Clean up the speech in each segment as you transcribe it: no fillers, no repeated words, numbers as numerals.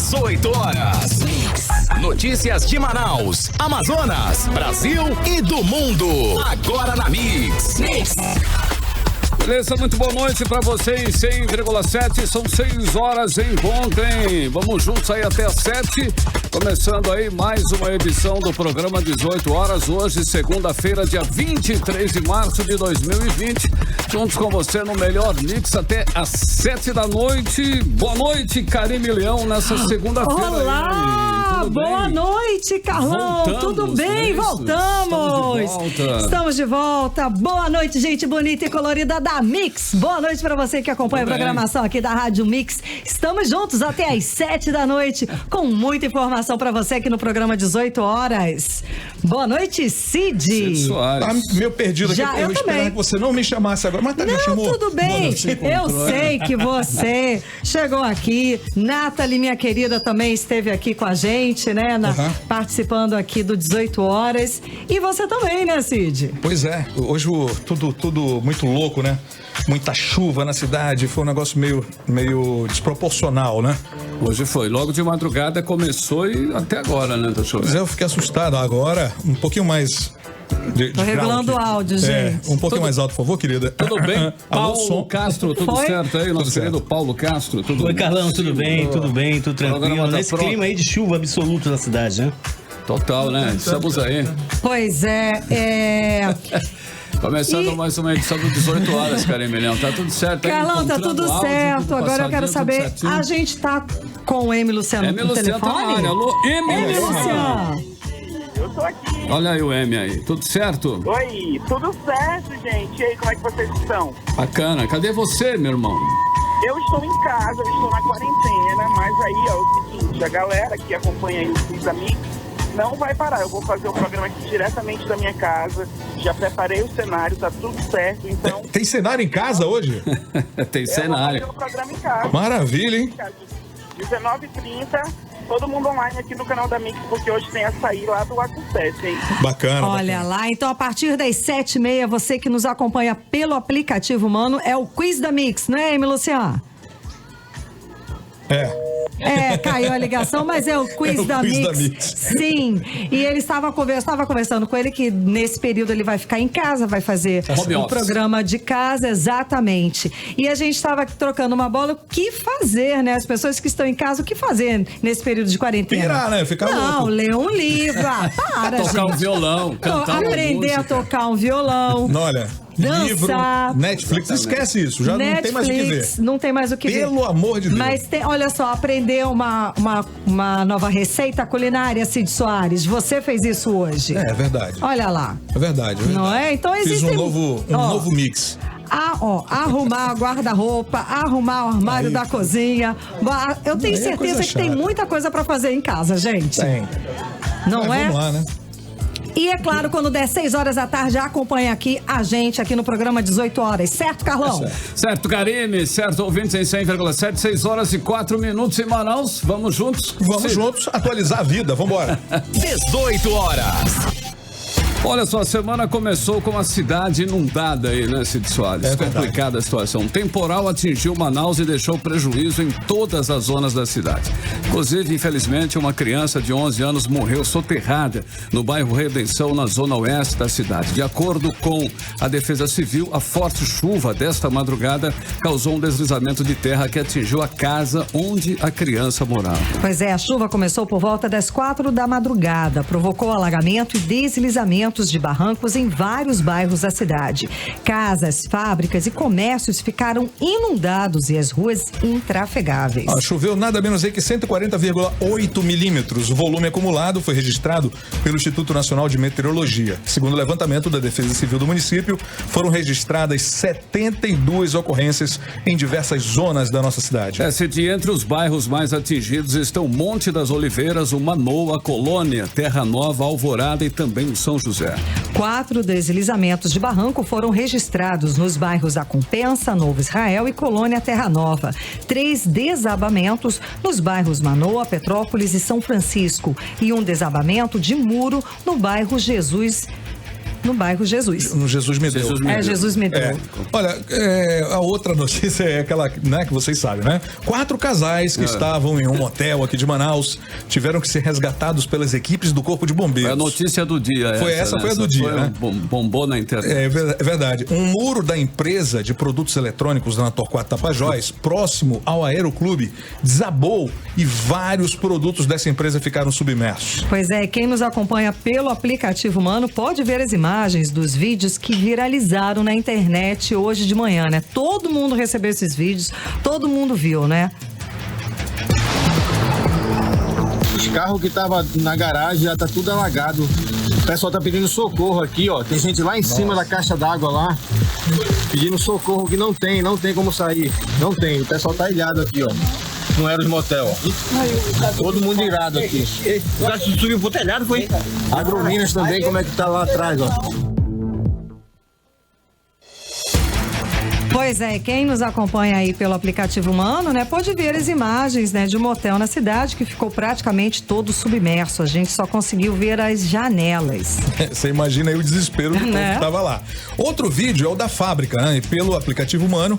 18 horas. Notícias de Manaus, Amazonas, Brasil e do mundo. Agora na Mix. Beleza, muito boa noite pra vocês, 100,7, são 6 horas em ponto, hein? Vamos juntos aí até as 7, começando aí mais uma edição do programa 18 horas, hoje, segunda-feira, dia 23 de março de 2020, juntos com você no melhor mix até as 7 da noite. Boa noite, Karime Leão, nessa segunda-feira. Olá, aí. Boa noite, Carlão, tudo bem? Voltamos! Estamos de volta, boa noite, gente bonita e colorida da Mix. Boa noite pra você que acompanha a programação aqui da Rádio Mix. Estamos juntos até às 7 da noite com muita informação pra você aqui no programa 18 horas. Boa noite, Cid. Tá meio perdido aqui, eu esperava que você não me chamasse agora, mas já chamou. Não, tudo bem. Eu sei que você chegou aqui. Nathalie, minha querida, também esteve aqui com a gente, né? Participando aqui do 18 horas. E você também, né, Cid? Pois é, hoje tudo muito louco, né? Muita chuva na cidade, foi um negócio meio desproporcional, né? Hoje foi, logo de madrugada começou e até agora, né? Tá chovendo. Pois é, eu fiquei assustado. Agora, um pouquinho mais... Tô regulando o áudio, gente. Um pouquinho mais alto, por favor, querida. Tudo bem? Paulo Castro, tudo certo aí? Nosso querido Paulo Castro, tudo bem? Oi, Carlão, tudo bem, tudo tranquilo. Nesse clima aí de chuva absoluto na cidade, né? Total, né? Estamos aí. Pois é. Começando mais uma edição do 18 horas, Karime Leão. Tá tudo certo? Carlão, tá tudo certo. Agora eu quero saber, a gente tá com o M. Luciano no telefone? Tá na área. Alô, M. Luciano. Eu tô aqui. Olha aí o M aí, tudo certo? Oi, tudo certo, gente. E aí, como é que vocês estão? Bacana. Cadê você, meu irmão? Eu estou em casa, eu estou na quarentena, mas aí, ó, o seguinte, a galera que acompanha aí os amigos não vai parar. Eu vou fazer o programa aqui diretamente da minha casa. Já preparei o cenário, tá tudo certo, então... Tem cenário em casa hoje? Tem cenário. Eu vou fazer o programa em casa. Maravilha, hein? 19h30, todo mundo online aqui no canal da Mix, porque hoje tem açaí lá do Acontece, hein? Bacana. Olha lá, então a partir das 7h30, você que nos acompanha pelo aplicativo, mano, é o Quiz da Mix, não é, Luciano? Caiu a ligação, mas é o Quiz, da Mix. Sim, e ele estava conversando com ele que nesse período ele vai ficar em casa, vai fazer um programa de casa, exatamente. E a gente estava trocando uma bola, o que fazer, né? As pessoas que estão em casa, o que fazer nesse período de quarentena? Pirar, né? Ficar louco. Não, ler um livro, para, tocar gente. Um violão, cantar aprender a tocar um violão. Olha... Dançar. Livro, Netflix, esquece isso, já Netflix, não tem mais o que ver. Não tem mais o que ver. Pelo amor de Deus. Mas olha só, aprender uma nova receita culinária, Cid Soares. Você fez isso hoje. É verdade. Olha lá. É verdade. Não é? Então existe Fiz um novo mix. Arrumar guarda-roupa, arrumar o armário da cozinha. Eu tenho certeza que tem muita coisa pra fazer em casa, gente. Tem. Não é? Vamos lá, né? E é claro, quando der 6 horas da tarde, acompanha aqui a gente, aqui no programa 18 horas. Certo, Carlão? Certo, Karime. Certo, ouvintes em 100,7, 6 horas e 4 minutos em Manaus. Vamos juntos? Vamos juntos atualizar a vida. Vambora. 18 horas. Olha só, a semana começou com a cidade inundada aí, né, Cid Soares? Complicada a situação. O temporal atingiu Manaus e deixou prejuízo em todas as zonas da cidade. Inclusive, infelizmente, uma criança de 11 anos morreu soterrada no bairro Redenção, na zona oeste da cidade. De acordo com a Defesa Civil, a forte chuva desta madrugada causou um deslizamento de terra que atingiu a casa onde a criança morava. Pois é, a chuva começou por volta das 4 da madrugada, provocou alagamento e deslizamento de barrancos em vários bairros da cidade. Casas, fábricas e comércios ficaram inundados e as ruas intrafegáveis. Choveu nada menos aí que 140,8 milímetros. O volume acumulado foi registrado pelo Instituto Nacional de Meteorologia. Segundo o levantamento da Defesa Civil do município, foram registradas 72 ocorrências em diversas zonas da nossa cidade. Cid, entre os bairros mais atingidos estão Monte das Oliveiras, o Manoa, Colônia, Terra Nova, Alvorada e também o São José. 4 deslizamentos de barranco foram registrados nos bairros da Compensa, Novo Israel e Colônia Terra Nova. 3 desabamentos nos bairros Manoa, Petrópolis e São Francisco. E um desabamento de muro no bairro Jesus no bairro Jesus. No Jesus me deu. Jesus me deu. Olha, a outra notícia é aquela, né, que vocês sabem, né? 4 casais que estavam em um motel aqui de Manaus tiveram que ser resgatados pelas equipes do Corpo de Bombeiros. É a notícia do dia. Foi a do dia, né? Bombou na internet. É verdade. Um muro da empresa de produtos eletrônicos da Torquato Tapajós, próximo ao Aeroclube, desabou e vários produtos dessa empresa ficaram submersos. Pois é, quem nos acompanha pelo aplicativo Mano pode ver as imagens dos vídeos que viralizaram na internet hoje de manhã, né? Todo mundo recebeu esses vídeos, todo mundo viu, né? Os carros que estavam na garagem já tá tudo alagado. O pessoal tá pedindo socorro aqui, ó. Tem gente lá em cima da caixa d'água lá, pedindo socorro que não tem como sair. Não tem, o pessoal tá ilhado aqui, ó. Não era os motel, ó. Todo mundo irado aqui. O cara subiu pro telhado, foi? Agrominas também, como é que tá lá atrás, ó. Pois é, quem nos acompanha aí pelo aplicativo Mano, né, pode ver as imagens, né, de um motel na cidade que ficou praticamente todo submerso. A gente só conseguiu ver as janelas. Você imagina aí o desespero do povo que tava lá. Outro vídeo é o da fábrica, né, e pelo aplicativo Mano,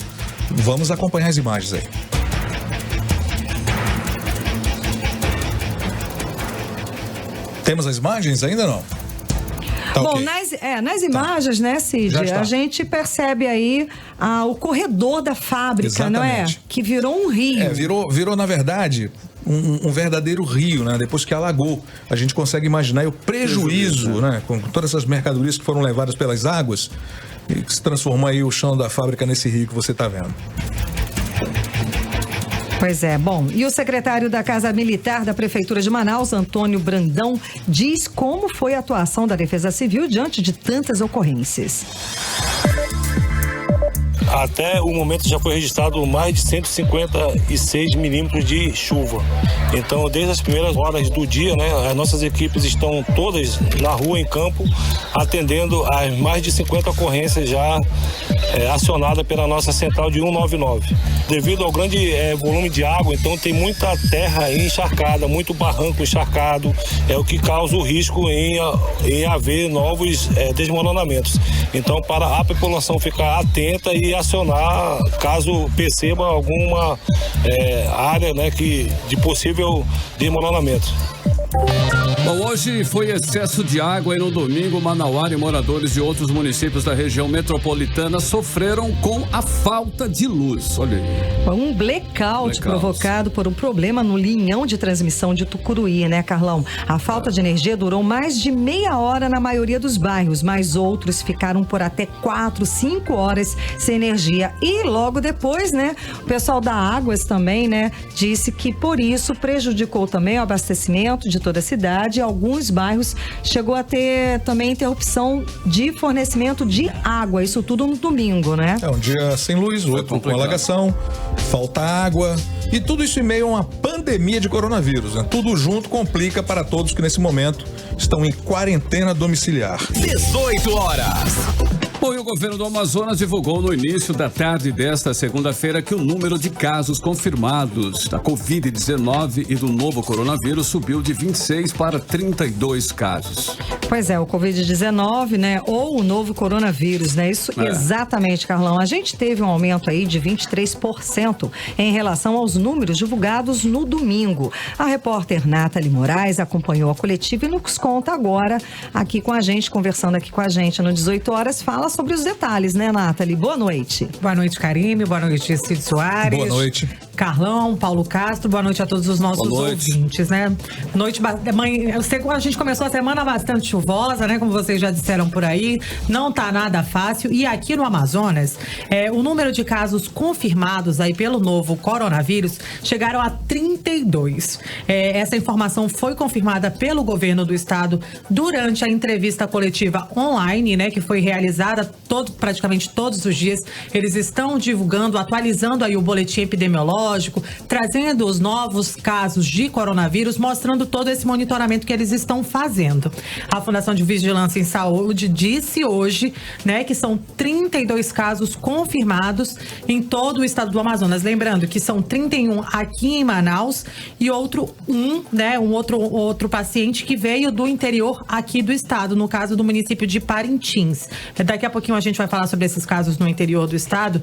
vamos acompanhar as imagens aí. Temos as imagens ainda não? Tá. Bom, okay. nas imagens, tá, né, Cid, a gente percebe aí o corredor da fábrica, exatamente, não é? Que virou um rio. Virou na verdade, um verdadeiro rio, né? Depois que alagou. A gente consegue imaginar o prejuízo, né? Com todas essas mercadorias que foram levadas pelas águas e que se transformou aí o chão da fábrica nesse rio que você está vendo. Pois é, bom, e o secretário da Casa Militar da Prefeitura de Manaus, Antônio Brandão, diz como foi a atuação da Defesa Civil diante de tantas ocorrências. Até o momento já foi registrado mais de 156 milímetros de chuva. Então, desde as primeiras horas do dia, né, as nossas equipes estão todas na rua, em campo, atendendo às mais de 50 ocorrências já acionadas pela nossa central de 199. Devido ao grande volume de água, então tem muita terra encharcada, muito barranco encharcado, é o que causa o risco em haver novos desmoronamentos. Então, para a população ficar atenta e acionar caso perceba alguma área, né, de possível desmoronamento. Bom, hoje foi excesso de água e no domingo Manauara e moradores de outros municípios da região metropolitana sofreram com a falta de luz. Olha aí. Um blackout provocado por um problema no linhão de transmissão de Tucuruí, né, Carlão? A falta de energia durou mais de meia hora na maioria dos bairros, mas outros ficaram por até 4, 5 horas sem energia. E logo depois, né, o pessoal da Águas também, né, disse que por isso prejudicou também o abastecimento de toda a cidade. Alguns bairros chegou a ter também interrupção de fornecimento de água. Isso tudo no domingo, né? Um dia sem luz, outro com alagação, falta água e tudo isso em meio a uma pandemia de coronavírus, né? Tudo junto complica para todos que nesse momento estão em quarentena domiciliar. 18 horas. Bom, e o governo do Amazonas divulgou no início da tarde desta segunda-feira que o número de casos confirmados da Covid-19 e do novo coronavírus subiu de 26 para 32 casos. Pois é, o Covid-19, né, ou o novo coronavírus, né, isso exatamente, Carlão. A gente teve um aumento aí de 23% em relação aos números divulgados no domingo. A repórter Nathalie Moraes acompanhou a coletiva e nos conta agora aqui com a gente, conversando aqui com a gente no 18 horas, fala sobre os detalhes, né, Nathalie? Boa noite. Boa noite, Karine. Boa noite, Cid Soares. Boa noite. Carlão, Paulo Castro. Boa noite a todos os nossos ouvintes, né? Eu sei que a gente começou a semana bastante chuvosa, né? Como vocês já disseram por aí. Não tá nada fácil. E aqui no Amazonas, o número de casos confirmados aí pelo novo coronavírus chegaram a 32. Essa informação foi confirmada pelo governo do estado durante a entrevista coletiva online, né? Que foi realizada praticamente todos os dias. Eles estão divulgando, atualizando aí o boletim epidemiológico, epidemiológico, trazendo os novos casos de coronavírus, mostrando todo esse monitoramento que eles estão fazendo. A Fundação de Vigilância em Saúde disse hoje, né, que são 32 casos confirmados em todo o estado do Amazonas. Lembrando que são 31 aqui em Manaus e outro paciente que veio do interior aqui do estado, no caso do município de Parintins. Daqui a pouquinho a gente vai falar sobre esses casos no interior do estado.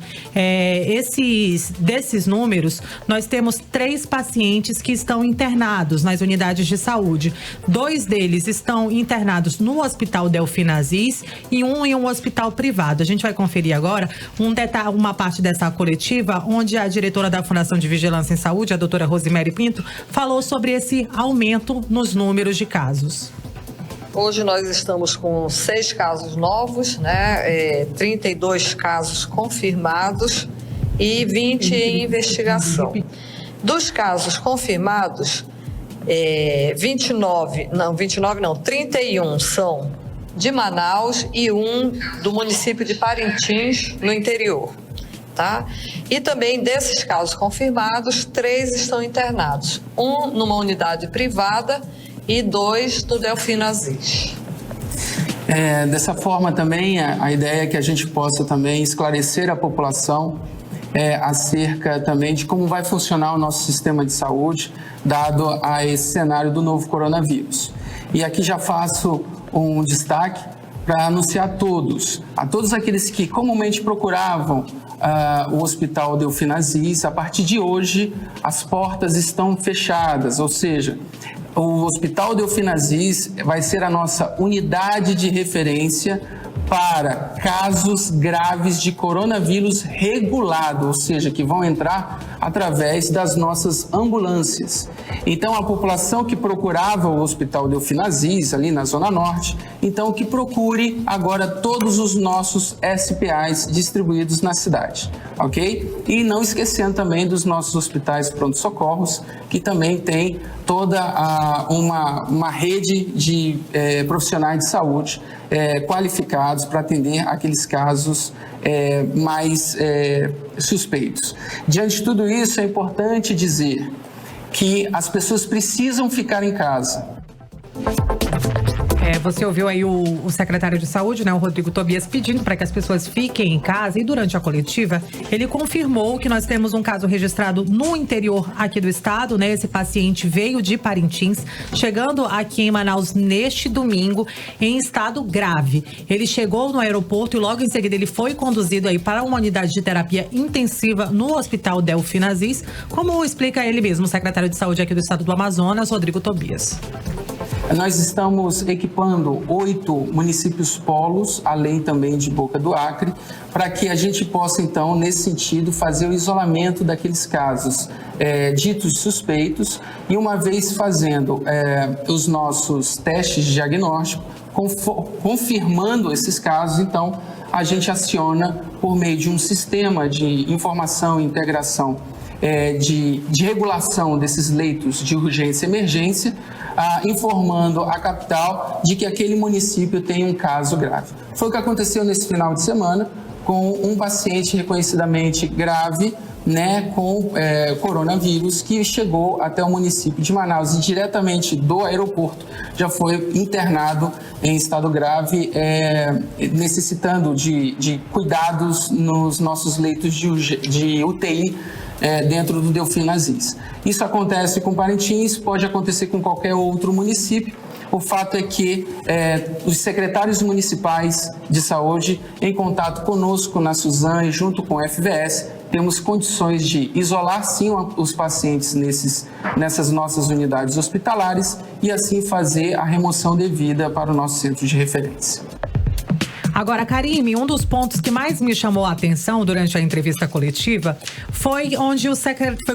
Desses números, nós temos 3 pacientes que estão internados nas unidades de saúde. 2 deles estão internados no Hospital Delfim Aziz e um em um hospital privado. A gente vai conferir agora uma parte dessa coletiva, onde a diretora da Fundação de Vigilância em Saúde, a doutora Rosemary Pinto, falou sobre esse aumento nos números de casos. Hoje nós estamos com 6 casos novos, 32 casos confirmados e 20 em investigação. Dos casos confirmados, 31 são de Manaus e 1 do município de Parintins, no interior. Tá? E também desses casos confirmados, 3 estão internados. 1 numa unidade privada e 2 do Delfim Aziz. Dessa forma também, a ideia é que a gente possa também esclarecer a população acerca também de como vai funcionar o nosso sistema de saúde, dado a esse cenário do novo coronavírus. E aqui já faço um destaque para anunciar a todos aqueles que comumente procuravam o Hospital Delfim Aziz. A partir de hoje, as portas estão fechadas, ou seja, o Hospital Delfim Aziz vai ser a nossa unidade de referência para casos graves de coronavírus regulado, ou seja, que vão entrar através das nossas ambulâncias. Então, a população que procurava o Hospital Delfim Aziz, ali na Zona Norte, então que procure agora todos os nossos SPAs distribuídos na cidade, ok? E não esquecendo também dos nossos hospitais pronto-socorros, que também tem toda uma rede de profissionais de saúde qualificados para atender aqueles casos mais suspeitos. Diante de tudo isso, é importante dizer que as pessoas precisam ficar em casa. Você ouviu aí o secretário de saúde, né, o Rodrigo Tobias, pedindo para que as pessoas fiquem em casa, e durante a coletiva ele confirmou que nós temos um caso registrado no interior aqui do estado, né? Esse paciente veio de Parintins, chegando aqui em Manaus neste domingo em estado grave. Ele chegou no aeroporto e logo em seguida ele foi conduzido aí para uma unidade de terapia intensiva no Hospital Delfim Aziz, como explica ele mesmo, o secretário de saúde aqui do estado do Amazonas, Rodrigo Tobias. Nós estamos equipando 8 municípios polos, além também de Boca do Acre, para que a gente possa, então, nesse sentido, fazer o isolamento daqueles casos ditos suspeitos e, uma vez fazendo os nossos testes de diagnóstico, confirmando esses casos, então, a gente aciona por meio de um sistema de informação e integração de regulação desses leitos de urgência e emergência, informando a capital de que aquele município tem um caso grave. Foi o que aconteceu nesse final de semana com um paciente reconhecidamente grave, né, com coronavírus, que chegou até o município de Manaus e diretamente do aeroporto já foi internado em estado grave, necessitando de cuidados nos nossos leitos de UTI dentro do Delfim Aziz. Isso acontece com Parintins, pode acontecer com qualquer outro município. O fato é que os secretários municipais de saúde, em contato conosco na Suzane, junto com o FVS, temos condições de isolar sim os pacientes nessas nossas unidades hospitalares e assim fazer a remoção devida para o nosso centro de referência. Agora, Karime, um dos pontos que mais me chamou a atenção durante a entrevista coletiva foi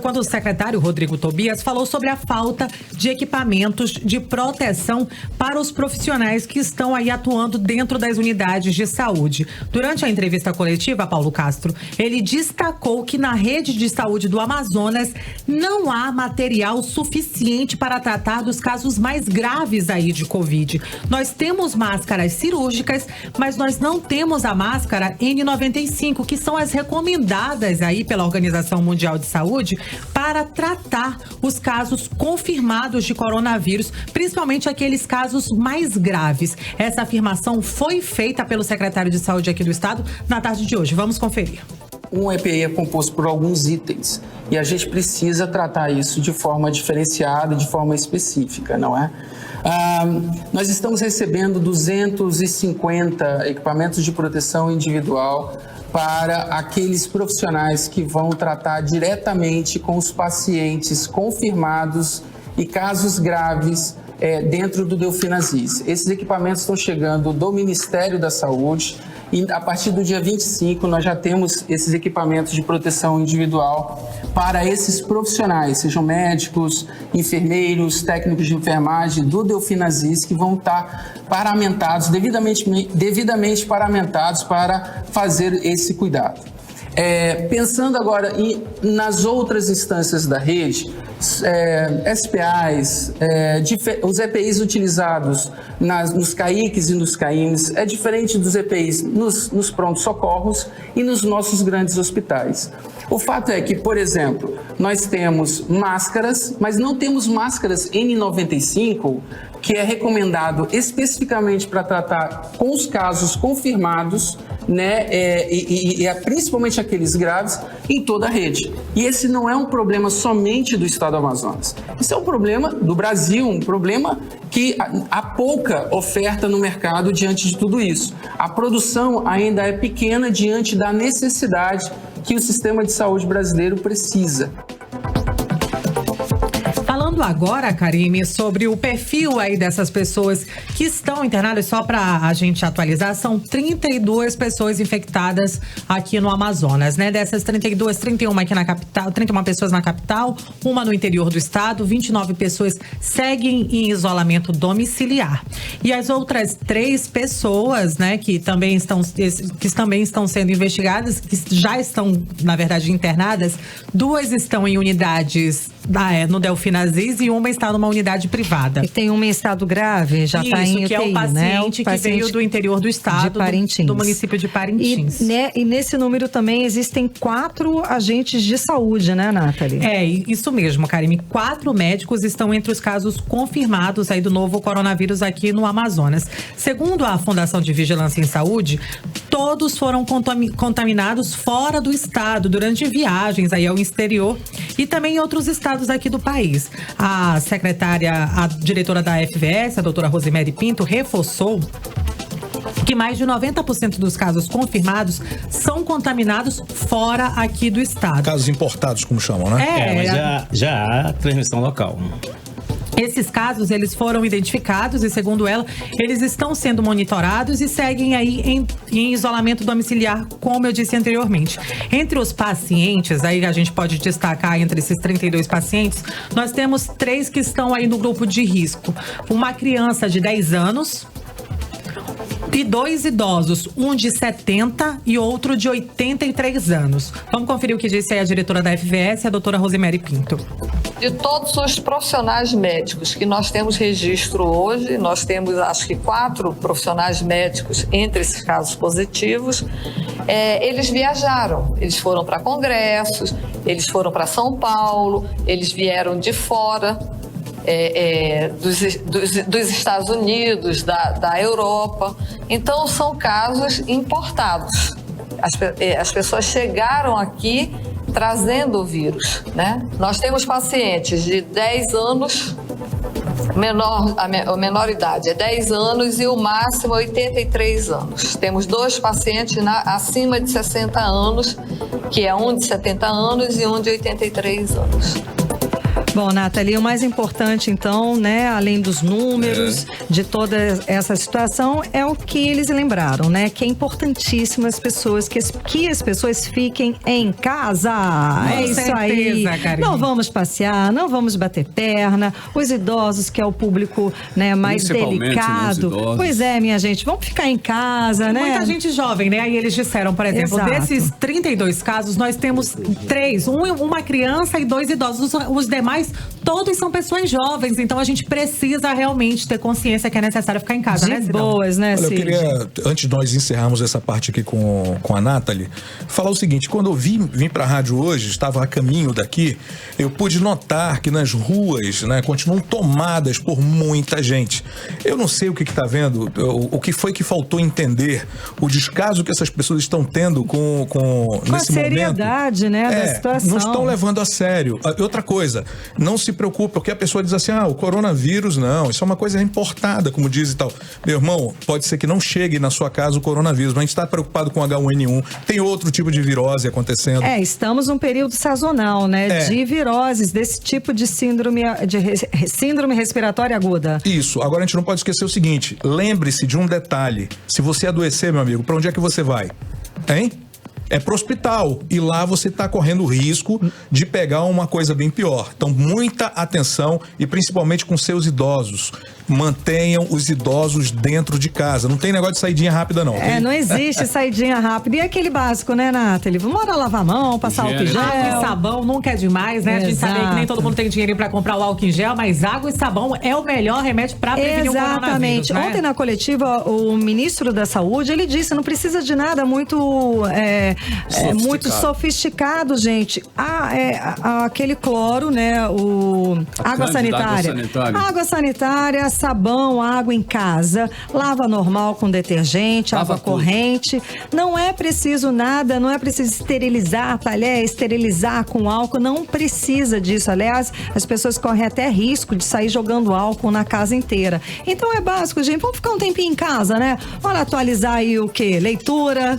quando o secretário Rodrigo Tobias falou sobre a falta de equipamentos de proteção para os profissionais que estão aí atuando dentro das unidades de saúde. Durante a entrevista coletiva, Paulo Castro, ele destacou que na rede de saúde do Amazonas não há material suficiente para tratar dos casos mais graves aí de Covid. Nós temos máscaras cirúrgicas, mas nós nós não temos a máscara N95, que são as recomendadas aí pela Organização Mundial de Saúde para tratar os casos confirmados de coronavírus, principalmente aqueles casos mais graves. Essa afirmação foi feita pelo secretário de Saúde aqui do estado na tarde de hoje. Vamos conferir. Um EPI é composto por alguns itens e a gente precisa tratar isso de forma diferenciada, de forma específica, não é? Nós estamos recebendo 250 equipamentos de proteção individual para aqueles profissionais que vão tratar diretamente com os pacientes confirmados e casos graves dentro do Delfinazis. Esses equipamentos estão chegando do Ministério da Saúde e a partir do dia 25 nós já temos esses equipamentos de proteção individual para esses profissionais, sejam médicos, enfermeiros, técnicos de enfermagem do Delfinazis, que vão estar paramentados, devidamente paramentados para fazer esse cuidado. Pensando agora nas outras instâncias da rede, SPAs, os EPIs utilizados nos CAICs e nos CAIMs é diferente dos EPIs nos prontos-socorros e nos nossos grandes hospitais. O fato é que, por exemplo, nós temos máscaras, mas não temos máscaras N95, que é recomendado especificamente para tratar com os casos confirmados, né, principalmente aqueles graves, em toda a rede. E esse não é um problema somente do estado do Amazonas. Isso é um problema do Brasil, um problema que há pouca oferta no mercado diante de tudo isso. A produção ainda é pequena diante da necessidade que o sistema de saúde brasileiro precisa. Falando agora, Karime, sobre o perfil aí dessas pessoas que estão internadas, só para a gente atualizar, são 32 pessoas infectadas aqui no Amazonas, né? Dessas 32, 31 aqui na capital, 31 pessoas na capital, uma no interior do estado, 29 pessoas seguem em isolamento domiciliar. E as outras 3 pessoas, né, que também estão sendo investigadas, que já estão, na verdade, internadas, 2 estão em unidades no Delfinazis e uma está numa unidade privada. E tem uma em estado grave, já está em UTI, que é o paciente, né? Que veio do interior do estado, do município de Parintins. E nesse número também existem 4 agentes de saúde, né, Nathalie? Isso mesmo, Karime. 4 médicos estão entre os casos confirmados aí do novo coronavírus aqui no Amazonas. Segundo a Fundação de Vigilância em Saúde, todos foram contaminados fora do estado, durante viagens aí ao exterior e também em outros estados aqui do país. A diretora da FVS, a doutora Rosemary Pinto, reforçou que mais de 90% dos casos confirmados são contaminados fora aqui do estado. Casos importados, como chamam, né? Mas já há transmissão local. Esses casos, eles foram identificados e, segundo ela, eles estão sendo monitorados e seguem aí em isolamento domiciliar, como eu disse anteriormente. Entre os pacientes, aí a gente pode destacar entre esses 32 pacientes, nós temos 3 que estão aí no grupo de risco. Uma criança de 10 anos e 2 idosos, um de 70 e outro de 83 anos. Vamos conferir o que disse aí a diretora da FVS, a doutora Rosemary Pinto. De todos os profissionais médicos que nós temos registro hoje, nós temos acho que 4 profissionais médicos entre esses casos positivos, eles viajaram, eles foram para congressos, eles foram para São Paulo, eles vieram de fora dos Estados Unidos, da Europa, então são casos importados. As pessoas chegaram aqui trazendo o vírus, né? Nós temos pacientes de 10 anos, a menor idade é 10 anos e o máximo 83 anos. Temos 2 pacientes acima de 60 anos, que é um de 70 anos e um de 83 anos. Bom, Nathalie, o mais importante, então, né, além dos números, de toda essa situação, é o que eles lembraram, né? Que é importantíssimo que as pessoas fiquem em casa. Com isso certeza, aí. Karine. Não vamos passear, não vamos bater perna. Os idosos, que é o público, né, mais delicado. Né, pois é, minha gente, vamos ficar em casa, né? Muita gente jovem, né? Aí eles disseram, por exemplo, Exato. desses 32 casos, nós temos 3, uma criança e 2 idosos. Os demais, todos são pessoas jovens, então a gente precisa realmente ter consciência que é necessário ficar em casa, de boas, né, Olha, eu queria, antes de nós encerrarmos essa parte aqui com a Nathalie, falar o seguinte: quando eu vim pra rádio hoje, estava a caminho daqui, eu pude notar que nas ruas, né, continuam tomadas por muita gente. Eu não sei o que está vendo, o que foi que faltou entender, o descaso que essas pessoas estão tendo com nesse a seriedade, momento, né, da situação. Não estão levando a sério. Outra coisa, não se preocupe, porque a pessoa diz assim, o coronavírus não, isso é uma coisa importada, como diz e tal. Meu irmão, pode ser que não chegue na sua casa o coronavírus, mas a gente está preocupado com H1N1, tem outro tipo de virose acontecendo. Estamos num período sazonal, né, de viroses, desse tipo de síndrome respiratória aguda. Isso. Agora a gente não pode esquecer o seguinte, lembre-se de um detalhe, se você adoecer, meu amigo, para onde é que você vai? Hein? É pro hospital, e lá você está correndo o risco de pegar uma coisa bem pior. Então, muita atenção, e principalmente com seus idosos. Mantenham os idosos dentro de casa. Não tem negócio de saidinha rápida, não. Não existe saidinha rápida. E aquele básico, né, Nathalie? Vamos lavar a mão, passar álcool em gel. Água e sabão nunca é demais, né? A gente sabe que nem todo mundo tem dinheiro para comprar o álcool em gel, mas água e sabão é o melhor remédio para prevenir o coronavírus. Exatamente. Né? Ontem na coletiva, o ministro da Saúde, ele disse, não precisa de nada muito sofisticado, gente. Aquele cloro, né? Água sanitária. Água sanitária, sabão, água em casa, lava normal com detergente, água corrente. Não é preciso nada, não é preciso esterilizar talher, esterilizar com álcool, não precisa disso. Aliás, as pessoas correm até risco de sair jogando álcool na casa inteira. Então é básico, gente. Vamos ficar um tempinho em casa, né? Bora atualizar aí o quê? Leitura,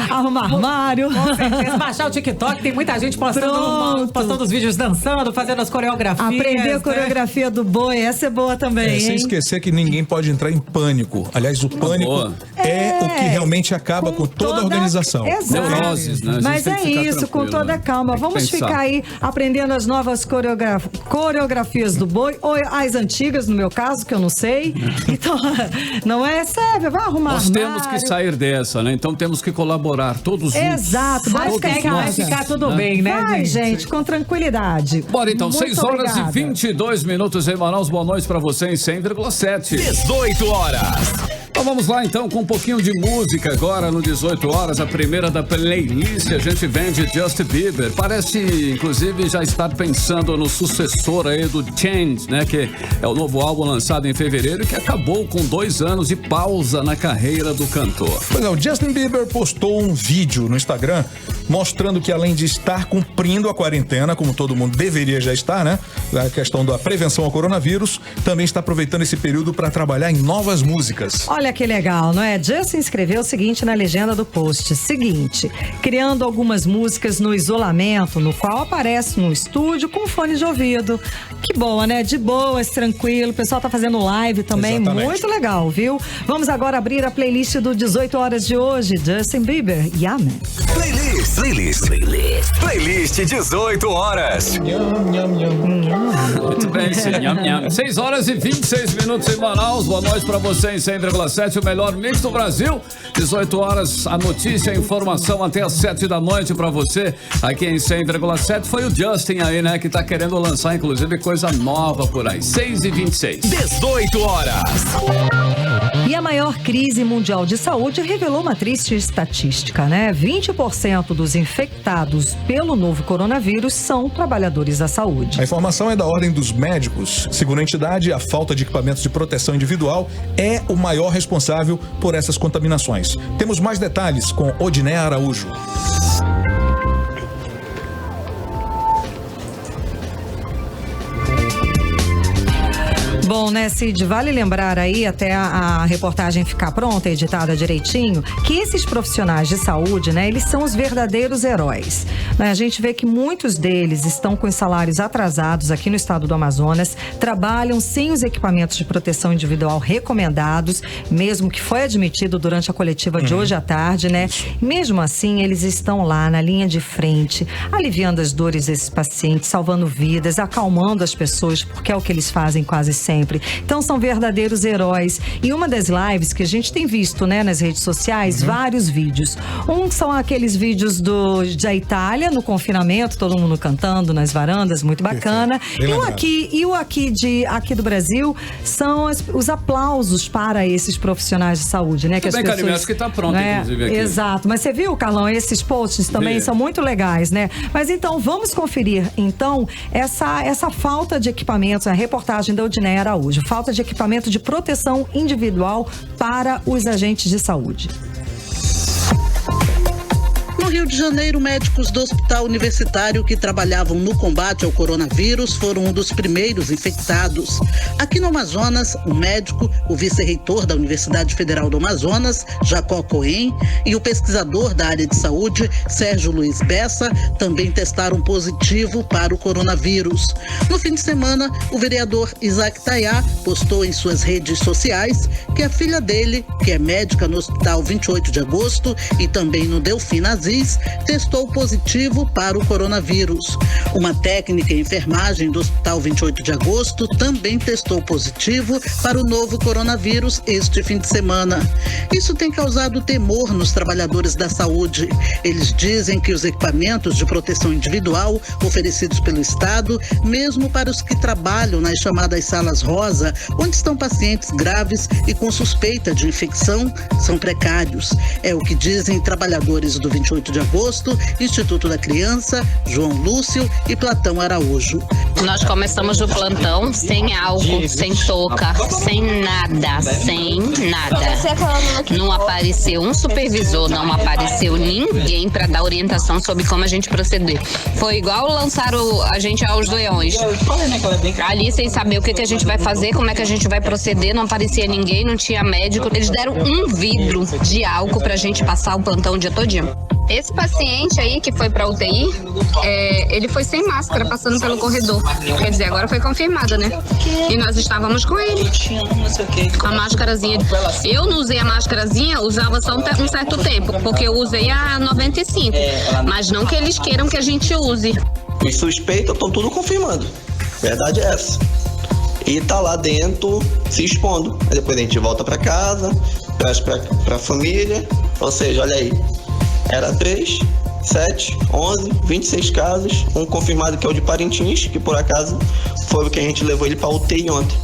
arrumar armário. Com certeza, baixar o TikTok, tem muita gente postando os vídeos dançando, fazendo as coreografias. Aprender a coreografia do boi, essa é boa também, sem esquecer que ninguém pode entrar em pânico. Aliás, o pânico é o que realmente acaba com toda a organização. Exato. Neuroses, né? Mas é isso, com toda a calma. Vamos ficar aí aprendendo as novas coreografias do boi, ou as antigas, no meu caso, que eu não sei. Então, não é sério, vai arrumar Nós temos que sair dessa, né? Então temos que colaborar todos juntos. Exato, vai ficar tudo bem, né, vai, gente, com tranquilidade. Bora então, Muito 6 horas obrigada. e 22 minutos em Manaus. Boa noite pra você em 100,7. 18 horas. Então vamos lá então com um pouquinho de música agora no 18 horas, a primeira da playlist. A gente vem de Justin Bieber. Parece, inclusive, já estar pensando no sucessor aí do Change, né? Que é o novo álbum lançado em fevereiro e que acabou com 2 anos de pausa na carreira do cantor. Pois é, o Justin Bieber postou um vídeo no Instagram mostrando que, além de estar cumprindo a quarentena, como todo mundo deveria já estar, né? A questão da prevenção ao coronavírus, também está aproveitando esse período para trabalhar em novas músicas. Olha que legal, não é? Justin escreveu o seguinte na legenda do post. Seguinte, criando algumas músicas no isolamento, no qual aparece no estúdio com fone de ouvido. Que boa, né? De boas, tranquilo. O pessoal tá fazendo live também. Exatamente. Muito legal, viu? Vamos agora abrir a playlist do 18 horas de hoje. Justin Bieber, Yaman. Playlist 18 horas. Muito bem, sim. 6 horas e 26 minutos em Manaus. Boa noite pra você em 100,7, o melhor mix do Brasil. 18 horas, a notícia, a informação até às 7 da noite pra você. Aqui em 100,7 foi o Justin aí, né? Que tá querendo lançar, inclusive, coisa nova por aí. 6 e 26. 18 horas. E a maior crise mundial de saúde revelou uma triste estatística, né? 20% dos infectados pelo novo coronavírus são trabalhadores da saúde. A informação é da Ordem dos Médicos. Segundo a entidade, a falta de equipamentos de proteção individual é o maior responsável por essas contaminações. Temos mais detalhes com Odiné Araújo. Bom, né, Cid, vale lembrar aí, até a reportagem ficar pronta, editada direitinho, que esses profissionais de saúde, né, eles são os verdadeiros heróis. Né, a gente vê que muitos deles estão com os salários atrasados aqui no estado do Amazonas, trabalham sem os equipamentos de proteção individual recomendados, mesmo que foi admitido durante a coletiva de hoje à tarde, né? Mesmo assim, eles estão lá na linha de frente, aliviando as dores desses pacientes, salvando vidas, acalmando as pessoas, porque é o que eles fazem quase sempre. sempre. Então são verdadeiros heróis. E uma das lives que a gente tem visto, né, nas redes sociais, vários vídeos. São aqueles vídeos da Itália, no confinamento, todo mundo cantando nas varandas, muito bacana. E o aqui do Brasil são os aplausos para esses profissionais de saúde, né? Que as pessoas, acho que está pronto, né? Inclusive, aqui. Exato. Mas você viu, Carlão, esses posts também são muito legais, né? Mas então, vamos conferir, então, essa falta de equipamentos, a reportagem da Udineia Araújo, falta de equipamento de proteção individual para os agentes de saúde. No Rio de Janeiro, médicos do Hospital Universitário que trabalhavam no combate ao coronavírus foram um dos primeiros infectados. Aqui no Amazonas, o médico, o vice-reitor da Universidade Federal do Amazonas, Jacó Cohen, e o pesquisador da área de saúde, Sérgio Luiz Bessa, também testaram positivo para o coronavírus. No fim de semana, o vereador Isaac Tayá postou em suas redes sociais que a filha dele, que é médica no Hospital 28 de Agosto e também no Delfim Aziz, testou positivo para o coronavírus. Uma técnica em enfermagem do Hospital 28 de Agosto também testou positivo para o novo coronavírus este fim de semana. Isso tem causado temor nos trabalhadores da saúde. Eles dizem que os equipamentos de proteção individual oferecidos pelo Estado, mesmo para os que trabalham nas chamadas salas rosa, onde estão pacientes graves e com suspeita de infecção, são precários. É o que dizem trabalhadores do 28 de Agosto, Instituto da Criança, João Lúcio e Platão Araújo. Nós começamos o plantão sem álcool, sem touca, sem nada. Não apareceu um supervisor, não apareceu ninguém para dar orientação sobre como a gente proceder. Foi igual lançar a gente aos leões. Ali sem saber o que a gente vai fazer, como é que a gente vai proceder, não aparecia ninguém, não tinha médico. Eles deram um vidro de álcool pra gente passar o plantão o dia todinho. Esse paciente aí que foi pra UTI, ele foi sem máscara, passando pelo corredor. Quer dizer, agora foi confirmado, né? E nós estávamos com ele, com a máscarazinha. Eu não usei a máscarazinha, usava só um certo tempo, porque eu usei a 95. Mas não que eles queiram que a gente use. Os suspeitos estão tudo confirmando. Verdade é essa. E tá lá dentro se expondo. Aí depois a gente volta pra casa, traz pra família. Ou seja, olha aí. Era 3, 7, 11, 26 casos. Um confirmado que é o de Parintins, que por acaso foi o que a gente levou ele pra UTI ontem.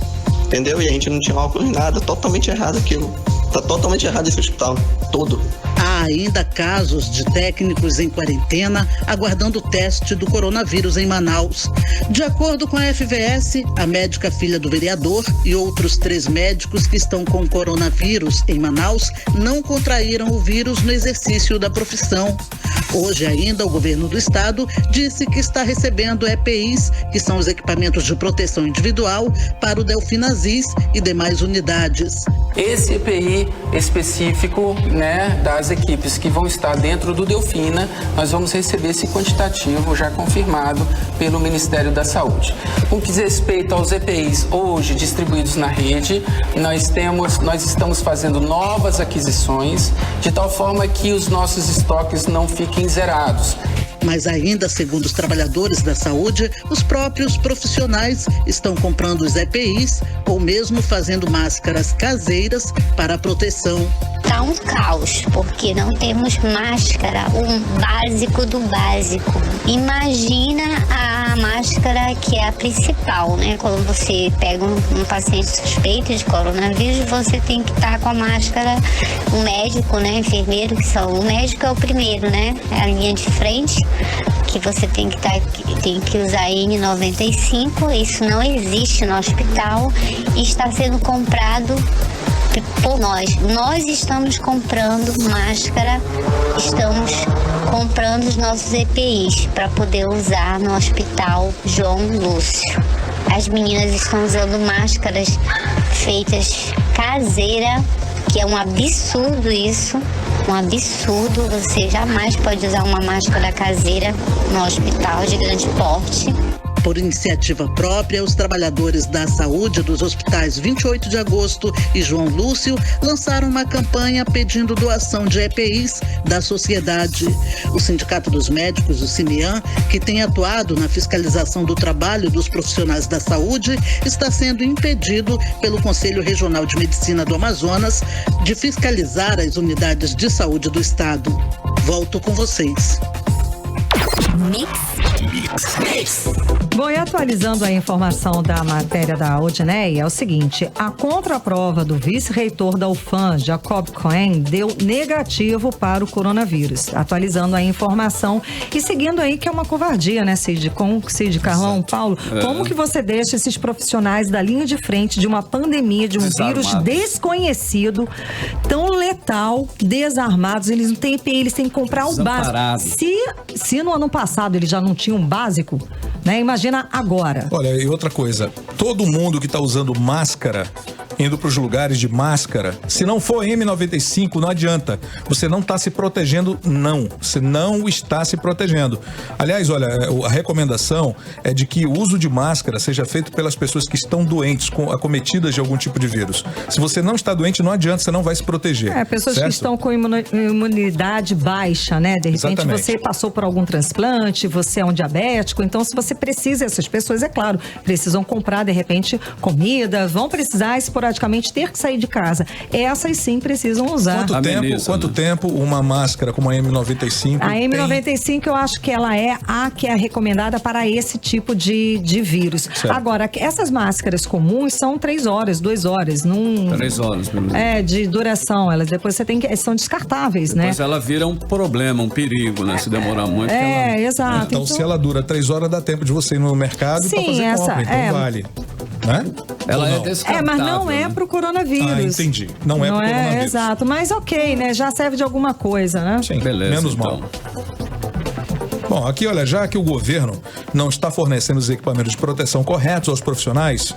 Entendeu? E a gente não tinha álcool nem nada. Totalmente errado aquilo. Tá totalmente errado esse hospital. Todo. Há ainda casos de técnicos em quarentena aguardando o teste do coronavírus em Manaus. De acordo com a FVS, a médica filha do vereador e outros 3 médicos que estão com coronavírus em Manaus não contraíram o vírus no exercício da profissão. Hoje ainda, o governo do estado disse que está recebendo EPIs, que são os equipamentos de proteção individual, para o Delfim Aziz e demais unidades. Esse EPI específico, né, das equipes que vão estar dentro do Delfina, nós vamos receber esse quantitativo já confirmado pelo Ministério da Saúde. Com que diz respeito aos EPIs hoje distribuídos na rede, nós estamos fazendo novas aquisições, de tal forma que os nossos estoques não fiquem zerados. Mas ainda, segundo os trabalhadores da saúde, os próprios profissionais estão comprando os EPIs ou mesmo fazendo máscaras caseiras para a proteção. Tá um caos, porque não temos máscara, o básico do básico. Imagina a máscara que é a principal, né? Quando você pega um paciente suspeito de coronavírus, você tem que estar com a máscara, o médico, né? Enfermeiro, o médico é o primeiro, né? É a linha de frente, que você tem que usar N95, isso não existe no hospital e está sendo comprado por nós. Nós estamos comprando máscara, estamos comprando os nossos EPIs para poder usar no Hospital João Lúcio. As meninas estão usando máscaras feitas caseira, que é um absurdo isso. Um absurdo, você jamais pode usar uma máscara caseira no hospital de grande porte. Por iniciativa própria, os trabalhadores da saúde dos hospitais 28 de agosto e João Lúcio lançaram uma campanha pedindo doação de EPIs da sociedade. O Sindicato dos Médicos, o SIMIAM, que tem atuado na fiscalização do trabalho dos profissionais da saúde, está sendo impedido pelo Conselho Regional de Medicina do Amazonas de fiscalizar as unidades de saúde do estado. Volto com vocês. Bom, e atualizando a informação da matéria da Odneia, é o seguinte: a contraprova do vice-reitor da UFAM, Jacob Cohen, deu negativo para o coronavírus. Atualizando a informação e seguindo aí que é uma covardia, né, Cid? Cid, Carlão, Paulo, como que você deixa esses profissionais da linha de frente de uma pandemia, de um vírus desconhecido, tão letal, desarmados? Eles não têm EPI, eles têm que comprar o básico. Se no ano passado eles já não tinham um básico, né? Imagina agora. Olha, e outra coisa, todo mundo que está usando máscara, indo para os lugares de máscara, se não for N95, não adianta. Você não está se protegendo, não. Você não está se protegendo. Aliás, olha, a recomendação é de que o uso de máscara seja feito pelas pessoas que estão doentes, acometidas de algum tipo de vírus. Se você não está doente, não adianta, você não vai se proteger. Pessoas certo? Que estão com imunidade baixa, né? De repente Exatamente. Você passou por algum transplante, você é um diabético, então se você precisa, essas pessoas, é claro, precisam comprar, de repente, comida, vão precisar esporadicamente ter que sair de casa. Essas sim precisam usar. Quanto tempo uma máscara como a M95 A M95 eu acho que ela é a que é recomendada para esse tipo de vírus. Certo. Agora, essas máscaras comuns são 3 horas, 2 horas. 3 horas. De duração. Elas depois são descartáveis, né? Depois ela vira um problema, um perigo, né? Se demorar muito. Exato. Então, se ela dura 3 horas, dá tempo de você ir no mercado para fazer compra. Então vale. Né? Ela é descartável. Mas não é pro coronavírus. Entendi. Não é pro coronavírus. Exato. Mas ok, né? Já serve de alguma coisa, né? Sim, beleza. Menos mal. Bom, aqui, olha, já que o governo não está fornecendo os equipamentos de proteção corretos aos profissionais,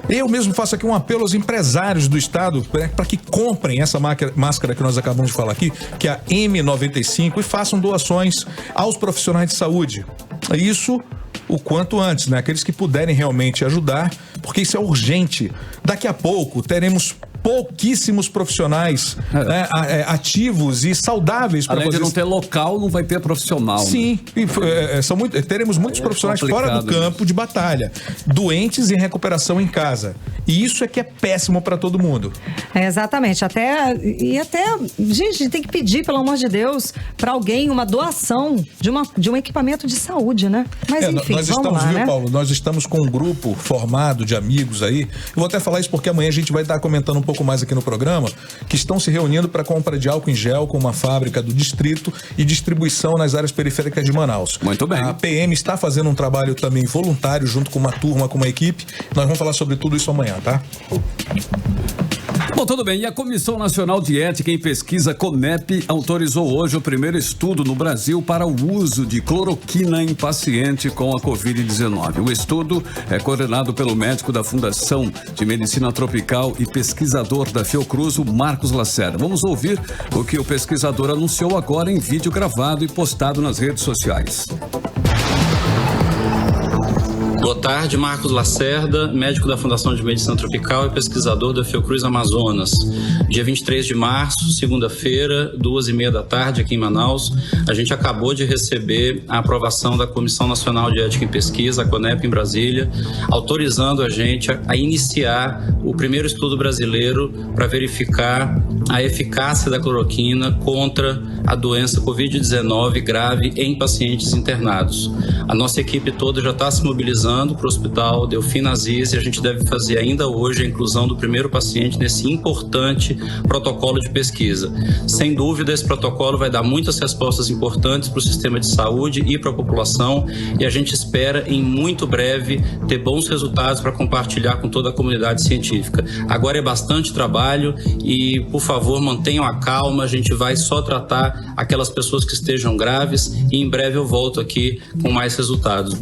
eu mesmo faço aqui um apelo aos empresários do estado para que comprem essa máscara que nós acabamos de falar aqui, que é a M95, e façam doações aos profissionais de saúde. Isso o quanto antes, né? Aqueles que puderem realmente ajudar, porque isso é urgente. Daqui a pouco teremos pouquíssimos profissionais né, ativos e saudáveis para Além de não ter local, não vai ter profissional. Sim, né? Teremos muitos profissionais fora do campo de batalha, doentes em recuperação em casa. E isso é que é péssimo para todo mundo. Exatamente. Gente, tem que pedir, pelo amor de Deus, para alguém uma doação de um equipamento de saúde, né? Mas enfim, nós estamos, né? Paulo? Nós estamos com um grupo formado de amigos aí. Eu vou até falar isso porque amanhã a gente vai estar comentando um pouco mais aqui no programa, que estão se reunindo para compra de álcool em gel com uma fábrica do distrito e distribuição nas áreas periféricas de Manaus. Muito bem. A PM está fazendo um trabalho também voluntário junto com uma turma, com uma equipe. Nós vamos falar sobre tudo isso amanhã, tá? Bom, tudo bem. E a Comissão Nacional de Ética em Pesquisa, CONEP, autorizou hoje o primeiro estudo no Brasil para o uso de cloroquina em paciente com a Covid-19. O estudo é coordenado pelo médico da Fundação de Medicina Tropical e pesquisador da Fiocruz, o Marcos Lacerda. Vamos ouvir o que o pesquisador anunciou agora em vídeo gravado e postado nas redes sociais. Boa tarde, Marcos Lacerda, médico da Fundação de Medicina Tropical e pesquisador da Fiocruz Amazonas. Dia 23 de março, segunda-feira, 2h30 da tarde, aqui em Manaus, a gente acabou de receber a aprovação da Comissão Nacional de Ética em Pesquisa, a CONEP, em Brasília, autorizando a gente a iniciar o primeiro estudo brasileiro para verificar a eficácia da cloroquina contra a doença Covid-19 grave em pacientes internados. A nossa equipe toda já está se mobilizando para o Hospital Delfim Aziz e a gente deve fazer ainda hoje a inclusão do primeiro paciente nesse importante protocolo de pesquisa. Sem dúvida, esse protocolo vai dar muitas respostas importantes para o sistema de saúde e para a população e a gente espera em muito breve ter bons resultados para compartilhar com toda a comunidade científica. Agora é bastante trabalho e, por favor, mantenham a calma, a gente vai só tratar aquelas pessoas que estejam graves e em breve eu volto aqui com mais resultados.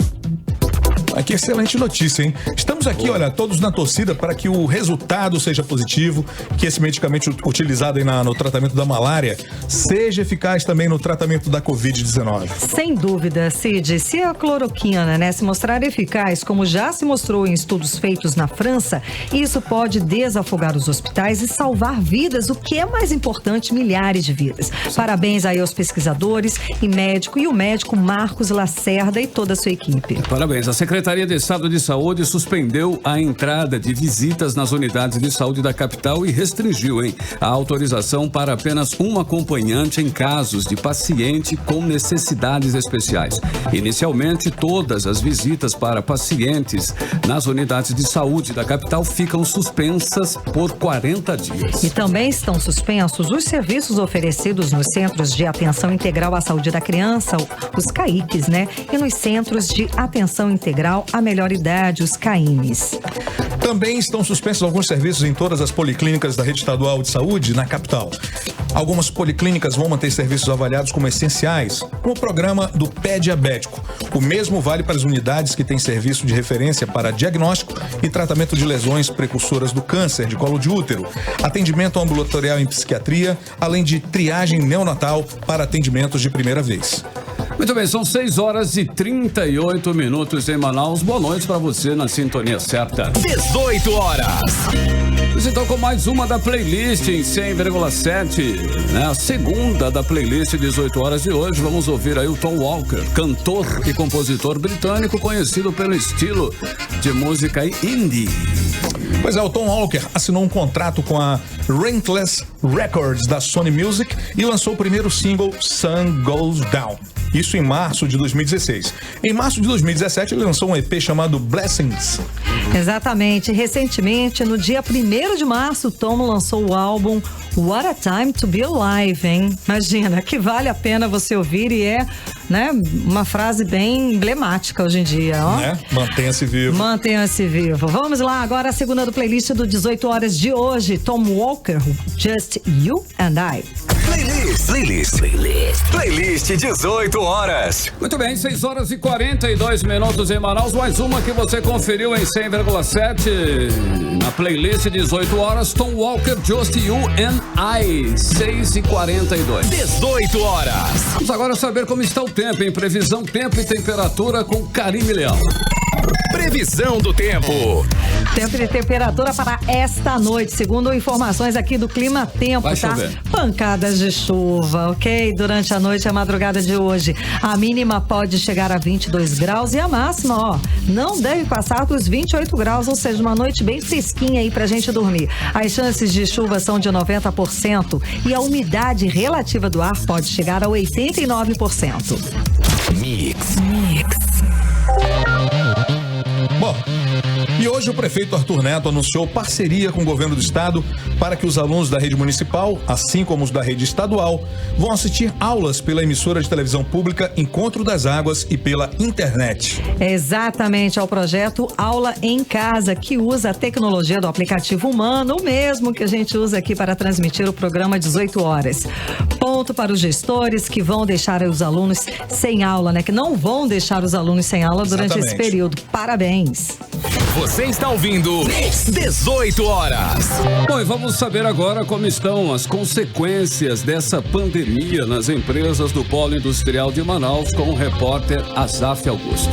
Que excelente notícia, hein? Estamos aqui, olha, todos na torcida para que o resultado seja positivo, que esse medicamento utilizado aí no tratamento da malária seja eficaz também no tratamento da Covid-19. Sem dúvida, Cid. Se a cloroquina, né, se mostrar eficaz, como já se mostrou em estudos feitos na França, isso pode desafogar os hospitais e salvar vidas, o que é mais importante, milhares de vidas. Parabéns aí aos pesquisadores e o médico Marcos Lacerda e toda a sua equipe. Parabéns. A Secretaria de Estado de Saúde suspendeu a entrada de visitas nas unidades de saúde da capital e restringiu, a autorização para apenas um acompanhante em casos de paciente com necessidades especiais. Inicialmente, todas as visitas para pacientes nas unidades de saúde da capital ficam suspensas por 40 dias. E também estão suspensos os serviços oferecidos nos Centros de Atenção Integral à Saúde da Criança, os CAICs, né? E nos Centros de Atenção Integral à Melhor Idade, os CAIMs. Também estão suspensos alguns serviços em todas as policlínicas da rede estadual de saúde na capital. Algumas policlínicas vão manter serviços avaliados como essenciais, como o programa do pé diabético. O mesmo vale para as unidades que têm serviço de referência para diagnóstico e tratamento de lesões precursoras do câncer de colo de útero, atendimento ambulatorial em psiquiatria, além de triagem neonatal para atendimentos de primeira vez. Muito bem, são 6h38 em Manaus. Boa noite para você na sintonia certa. 18 horas. Então, com mais uma da playlist em 100,7, né? A segunda da playlist 18 horas de hoje, vamos ouvir aí o Tom Walker, cantor e compositor britânico conhecido pelo estilo de música indie. Pois é, o Tom Walker assinou um contrato com a Rentless Records da Sony Music e lançou o primeiro single Sun Goes Down. Isso em março de 2016. Em março de 2017, ele lançou um EP chamado Blessings. Exatamente. Recentemente, no dia 1º de março, o Tom lançou o álbum What a Time to Be Alive, hein? Imagina, que vale a pena você ouvir e é, né, uma frase bem emblemática hoje em dia, ó. Né? Mantenha-se vivo. Mantenha-se vivo. Vamos lá, agora a segunda do playlist do 18 horas de hoje. Tom Walker, Just You and I. Playlist 18 horas. Muito bem, 6h42 em Manaus. Mais uma que você conferiu em 100,7. Na playlist 18 horas, Tom Walker, Just You and I. 6h42. 18 horas. Vamos agora saber como está o tempo, em previsão, tempo e temperatura com Karime Leão. Previsão do tempo. Tempo e temperatura para esta noite, segundo informações aqui do Clima Tempo, vai tá? chover. Pancadas de chuva, ok? Durante a noite e a madrugada de hoje. A mínima pode chegar a 22 graus e a máxima, ó, não deve passar dos 28 graus, ou seja, uma noite bem fresquinha aí pra gente dormir. As chances de chuva são de 90% e a umidade relativa do ar pode chegar a 89%. Mix. Bom, e hoje o prefeito Arthur Neto anunciou parceria com o governo do estado para que os alunos da rede municipal, assim como os da rede estadual, vão assistir aulas pela emissora de televisão pública Encontro das Águas e pela internet. Exatamente, ao projeto Aula em Casa, que usa a tecnologia do aplicativo humano, o mesmo que a gente usa aqui para transmitir o programa 18 horas. Ponto para os gestores que vão deixar os alunos sem aula, né? Que não vão deixar os alunos sem aula durante esse período. Parabéns. Você está ouvindo 18 horas. Bom, e vamos saber agora como estão as consequências dessa pandemia nas empresas do Polo Industrial de Manaus com o repórter Azaf Augusto.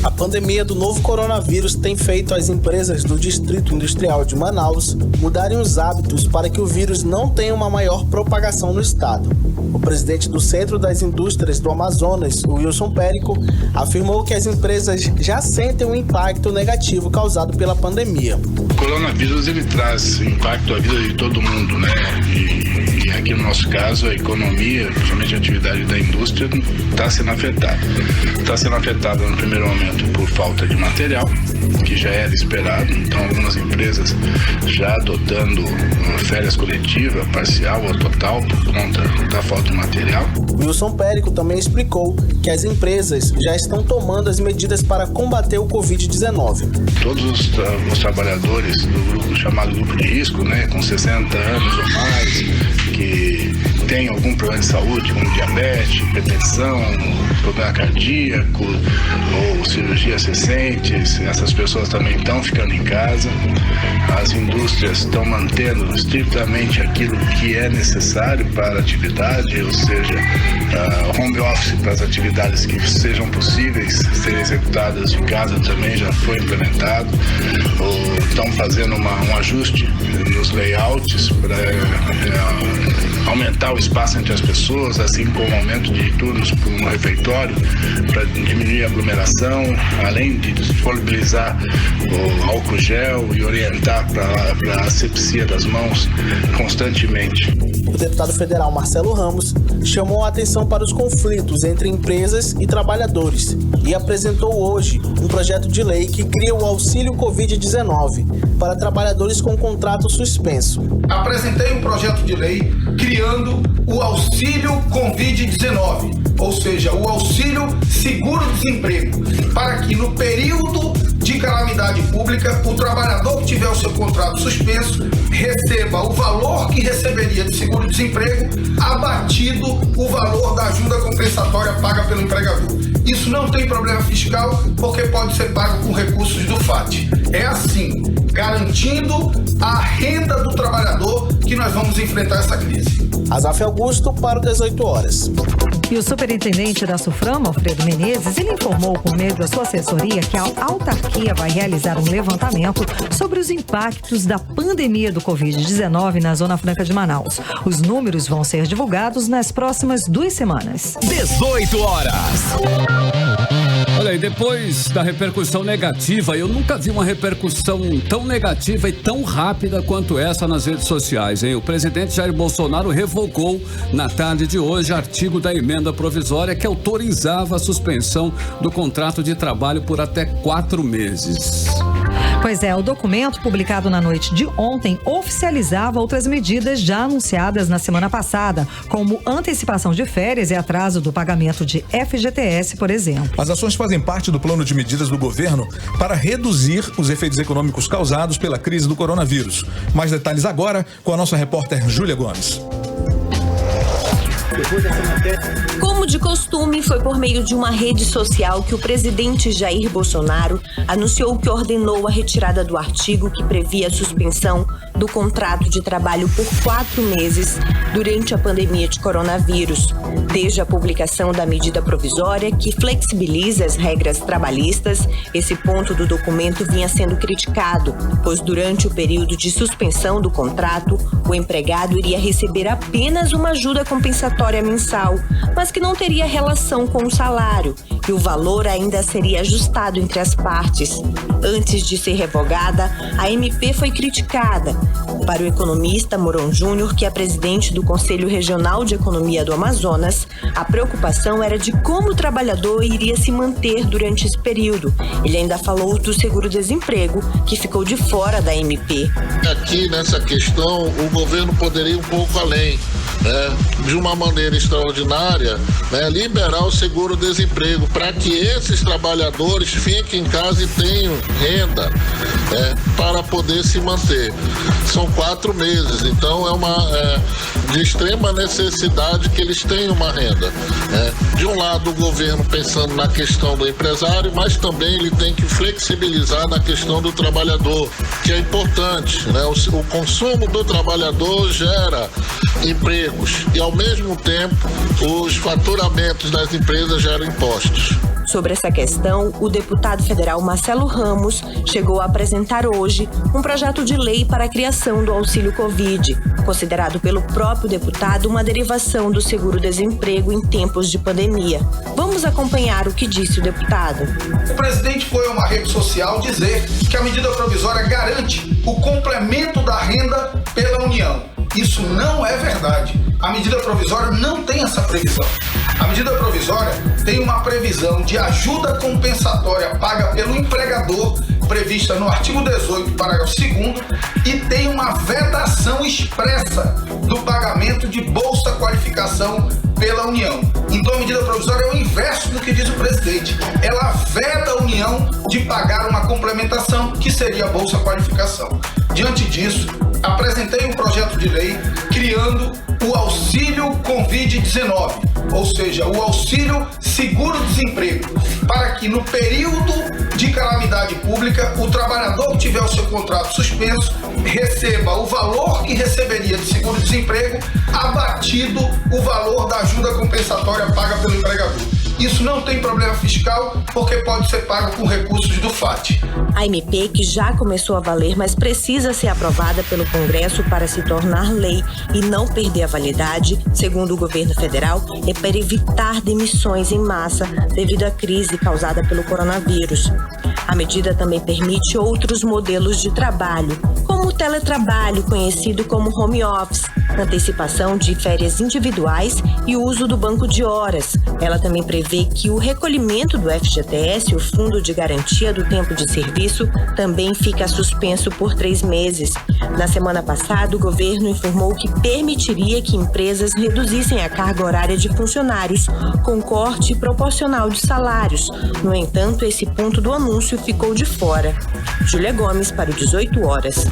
A pandemia do novo coronavírus tem feito as empresas do Distrito Industrial de Manaus mudarem os hábitos para que o vírus não tenha uma maior propagação no estado. O presidente do Centro das Indústrias do Amazonas, Wilson Périco, afirmou que as empresas já sentem um impacto negativo causado pela pandemia. O coronavírus ele traz impacto à vida de todo mundo, né? E aqui no nosso caso a economia, principalmente a atividade da indústria, está sendo afetada. Está sendo afetada no primeiro momento por falta de material, que já era esperado, então algumas empresas já adotando férias coletivas, parcial ou total, por conta da falta de material. Wilson Périco também explicou que as empresas já estão tomando as medidas para combater o Covid-19. Todos os trabalhadores do grupo chamado grupo de risco, né, com 60 anos ou mais, que tem algum problema de saúde, como diabetes, hipertensão, problema cardíaco ou cirurgias recentes, essas pessoas também estão ficando em casa. As indústrias estão mantendo estritamente aquilo que é necessário para a atividade, ou seja, home office para as atividades que sejam possíveis serem executadas de casa também já foi implementado. Estão fazendo um ajuste nos layouts para aumentar o espaço entre as pessoas, assim como o aumento de turnos no refeitório para diminuir a aglomeração, além de disponibilizar o álcool gel e orientar para a asepsia das mãos constantemente. O deputado federal Marcelo Ramos chamou a atenção para os conflitos entre empresas e trabalhadores e apresentou hoje um projeto de lei que cria o auxílio Covid-19 para trabalhadores com contrato suspenso. Apresentei um projeto de lei criando o auxílio Covid-19, ou seja, o auxílio seguro-desemprego, para que no período de calamidade pública, o trabalhador que tiver o seu contrato suspenso receba o valor que receberia de seguro-desemprego, abatido o valor da ajuda compensatória paga pelo empregador. Isso não tem problema fiscal, porque pode ser pago com recursos do FAT. É assim, garantindo a renda do trabalhador, que nós vamos enfrentar essa crise. Azaf Augusto para o 18 horas. E o superintendente da SUFRAMA, Alfredo Menezes, ele informou por meio da sua assessoria que a autarquia vai realizar um levantamento sobre os impactos da pandemia do Covid-19 na Zona Franca de Manaus. Os números vão ser divulgados nas próximas 2 semanas. 18 horas. Olha aí, depois da repercussão negativa, eu nunca vi uma repercussão tão negativa e tão rápida quanto essa nas redes sociais, hein? O presidente Jair Bolsonaro revogou na tarde de hoje artigo da emenda provisória que autorizava a suspensão do contrato de trabalho por até 4 meses. Pois é, o documento publicado na noite de ontem oficializava outras medidas já anunciadas na semana passada, como antecipação de férias e atraso do pagamento de FGTS, por exemplo. As ações fazem parte do plano de medidas do governo para reduzir os efeitos econômicos causados pela crise do coronavírus. Mais detalhes agora com a nossa repórter Júlia Gomes. Como de costume, foi por meio de uma rede social que o presidente Jair Bolsonaro anunciou que ordenou a retirada do artigo que previa a suspensão do contrato de trabalho por 4 meses durante a pandemia de coronavírus, desde a publicação da medida provisória que flexibiliza as regras trabalhistas. Esse ponto do documento vinha sendo criticado, pois durante o período de suspensão do contrato, o empregado iria receber apenas uma ajuda compensatória mensal, mas que não teria relação com o salário, e o valor ainda seria ajustado entre as partes. Antes de ser revogada, a MP foi criticada. Para o economista Moron Júnior, que é presidente do Conselho Regional de Economia do Amazonas, a preocupação era de como o trabalhador iria se manter durante esse período. Ele ainda falou do seguro-desemprego, que ficou de fora da MP. Aqui nessa questão, o governo poderia ir um pouco além, né? De uma maneira extraordinária, né? Liberar o seguro-desemprego para que esses trabalhadores fiquem em casa e tenham renda, né? Para poder se manter. São 4 meses, então de extrema necessidade que eles tenham uma renda, né? De um lado, o governo pensando na questão do empresário, mas também ele tem que flexibilizar na questão do trabalhador, que é importante, né? O consumo do trabalhador gera empregos e, ao mesmo tempo, os faturamentos das empresas geram impostos. Sobre essa questão, o deputado federal Marcelo Ramos chegou a apresentar hoje um projeto de lei para a criação do auxílio Covid, considerado pelo próprio deputado uma derivação do seguro-desemprego em tempos de pandemia. Vamos acompanhar o que disse o deputado. O presidente foi a uma rede social dizer que a medida provisória garante o complemento da renda pela União. Isso não é verdade. A medida provisória não tem essa previsão. A medida provisória tem uma previsão de ajuda compensatória paga pelo empregador, prevista no artigo 18, parágrafo 2º, e tem uma vedação expressa do pagamento de bolsa qualificação pela União. Então a medida provisória é o inverso do que diz o presidente. Ela veda a União de pagar uma complementação, que seria a bolsa qualificação. Diante disso, apresentei um projeto de lei criando o auxílio Covid-19, ou seja, o auxílio seguro-desemprego, para que no período de calamidade pública o trabalhador que tiver o seu contrato suspenso receba o valor que receberia de seguro-desemprego abatido o valor da ajuda compensatória paga pelo empregador. Isso não tem problema fiscal, porque pode ser pago com recursos do FAT. A MP, que já começou a valer, mas precisa ser aprovada pelo Congresso para se tornar lei e não perder a validade, segundo o governo federal, é para evitar demissões em massa devido à crise causada pelo coronavírus. A medida também permite outros modelos de trabalho, como o teletrabalho, conhecido como home office, antecipação de férias individuais e o uso do banco de horas. Ela também prevê que o recolhimento do FGTS, o Fundo de Garantia do Tempo de Serviço, também fica suspenso por 3 meses. Na semana passada, o governo informou que permitiria que empresas reduzissem a carga horária de funcionários, com corte proporcional de salários. No entanto, esse ponto do anúncio ficou de fora. Júlia Gomes, para o 18 horas.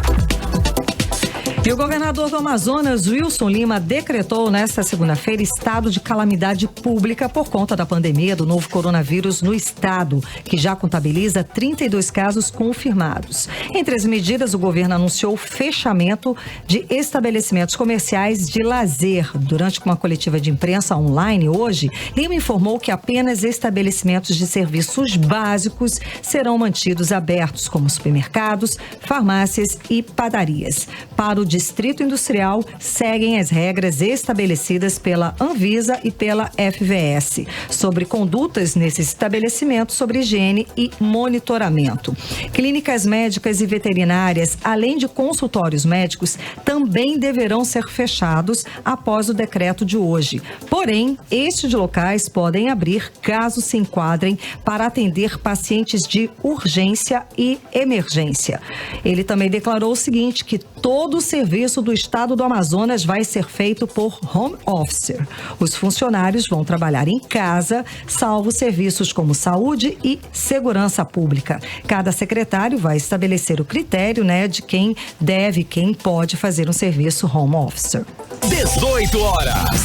E o governador do Amazonas, Wilson Lima, decretou nesta segunda-feira estado de calamidade pública por conta da pandemia do novo coronavírus no estado, que já contabiliza 32 casos confirmados. Entre as medidas, o governo anunciou o fechamento de estabelecimentos comerciais de lazer. Durante uma coletiva de imprensa online hoje, Lima informou que apenas estabelecimentos de serviços básicos serão mantidos abertos, como supermercados, farmácias e padarias. Para o Distrito Industrial, seguem as regras estabelecidas pela Anvisa e pela FVS sobre condutas nesses estabelecimentos sobre higiene e monitoramento. Clínicas médicas e veterinárias, além de consultórios médicos, também deverão ser fechados após o decreto de hoje. Porém, estes locais podem abrir caso se enquadrem para atender pacientes de urgência e emergência. Ele também declarou o seguinte, que todo o serviço do estado do Amazonas vai ser feito por home office. Os funcionários vão trabalhar em casa, salvo serviços como saúde e segurança pública. Cada secretário vai estabelecer o critério, de quem deve, quem pode fazer um serviço home office. 18 horas.